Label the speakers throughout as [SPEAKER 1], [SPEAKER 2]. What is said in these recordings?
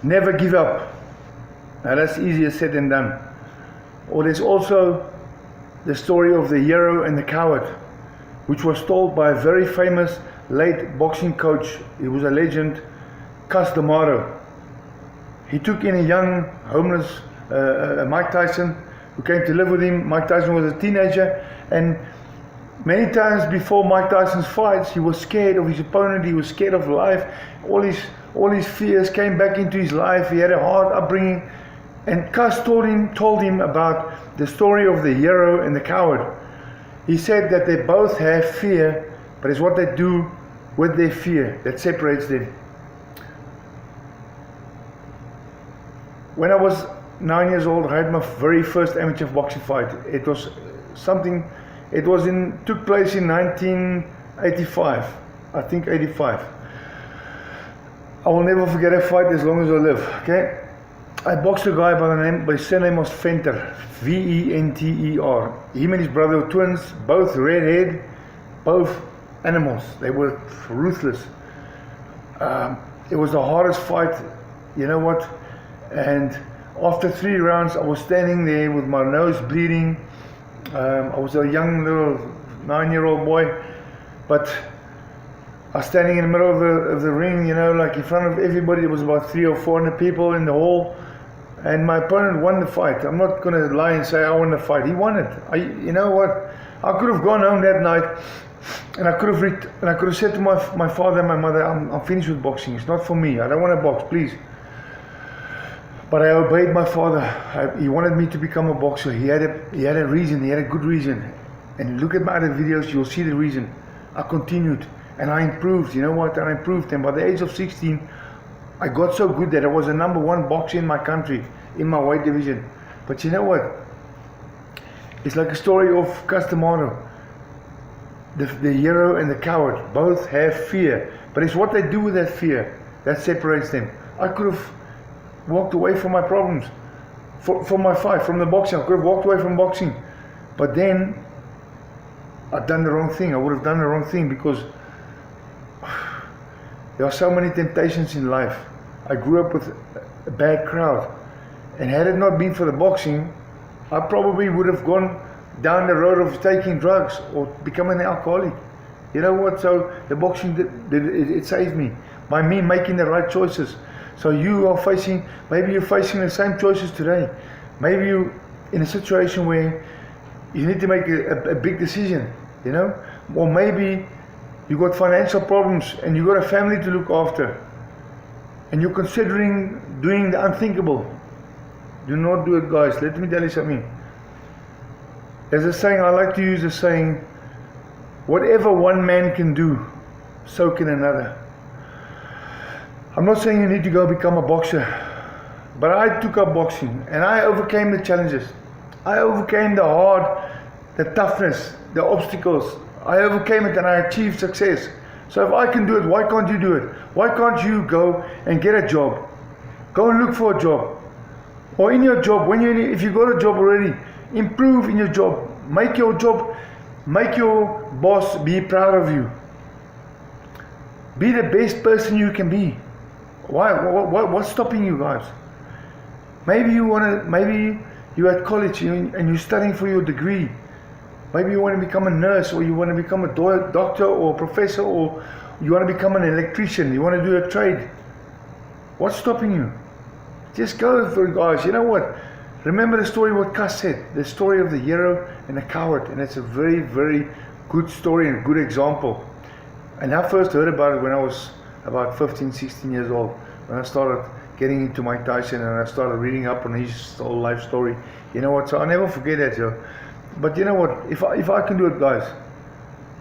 [SPEAKER 1] Never give up. Now that's easier said than done. Or there's also the story of the hero and the coward, which was told by a very famous late boxing coach. He was a legend, Cus D'Amato. He took in a young, homeless Mike Tyson, who came to live with him. Mike Tyson was a teenager, and many times before Mike Tyson's fights, he was scared of his opponent, he was scared of life. All his fears came back into his life. He had a hard upbringing. And Cus told him about the story of the hero and the coward. He said that they both have fear, but it's what they do with their fear that separates them. When I was 9 years old, I had my very first amateur boxing fight. It was took place in 1985, I think 85. I will never forget that fight as long as I live. Okay, I boxed a guy by his surname was Venter, V-E-N-T-E-R. Him and his brother were twins, both red-haired, both animals. They were ruthless. It was the hardest fight, you know what? And after 3 rounds, I was standing there with my nose bleeding. I was a young little 9-year-old boy, but I was standing in the middle of the ring, you know, like in front of everybody. There was about 300 or 400 people in the hall, and my opponent won the fight. I'm not going to lie and say I won the fight. He won it. You know what? I could have gone home that night, and I could have said to my father and my mother, I'm finished with boxing. It's not for me. I don't want to box, please. But I obeyed my father. He wanted me to become a boxer. He had a reason. He had a good reason. And look at my other videos, you'll see the reason. I continued and I improved. You know what? I improved. And by the age of 16, I got so good that I was the #1 boxer in my country, in my weight division. But you know what? It's like a story of Cus D'Amato. The hero and the coward both have fear. But it's what they do with that fear that separates them. I could have walked away from my problems, from my fight, from the boxing. I could have walked away from boxing, but then I'd done the wrong thing. I would have done the wrong thing because there are so many temptations in life. I grew up with a bad crowd, and had it not been for the boxing, I probably would have gone down the road of taking drugs or becoming an alcoholic. You know what? So the boxing it saved me by me making the right choices. So maybe you're facing the same choices today. Maybe you're in a situation where you need to make a big decision, you know? Or maybe you got financial problems and you got a family to look after, and you're considering doing the unthinkable. Do not do it, guys. Let me tell you something. There's a saying, I like to use the saying, whatever one man can do, so can another. I'm not saying you need to go become a boxer, but I took up boxing and I overcame the challenges. I overcame the toughness, the obstacles. I overcame it and I achieved success. So if I can do it, why can't you do it? Why can't you go and get a job? Go and look for a job. Or in your job, if you got a job already, improve in your job. Make your boss be proud of you. Be the best person you can be. Why? What's stopping you, guys? Maybe you're at college and you're studying for your degree. Maybe you want to become a nurse, or you want to become a doctor or a professor, or you want to become an electrician. You want to do a trade. What's stopping you? Just go for it, guys. You know what? Remember the story what Cus said, the story of the hero and the coward, and it's a very, very good story and a good example. And I first heard about it when I was about 15, 16 years old, when I started getting into Mike Tyson and I started reading up on his whole life story. You know what? So I'll never forget that, yo. But you know what? If I can do it, guys,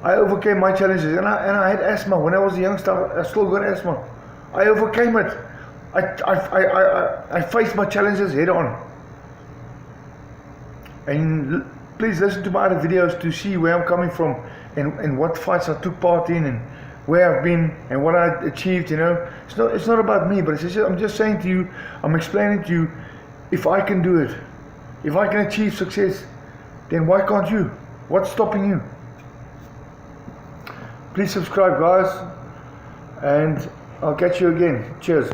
[SPEAKER 1] I overcame my challenges, and I had asthma when I was a youngster. I still got asthma. I overcame it. I faced my challenges head on. And please listen to my other videos to see where I'm coming from and what fights I took part in and where I've been and what I achieved. You know, it's not about me, but I'm just saying to you, I'm explaining to you, if I can do it, if I can achieve success, then why can't you? What's stopping you? Please subscribe, guys, and I'll catch you again. Cheers.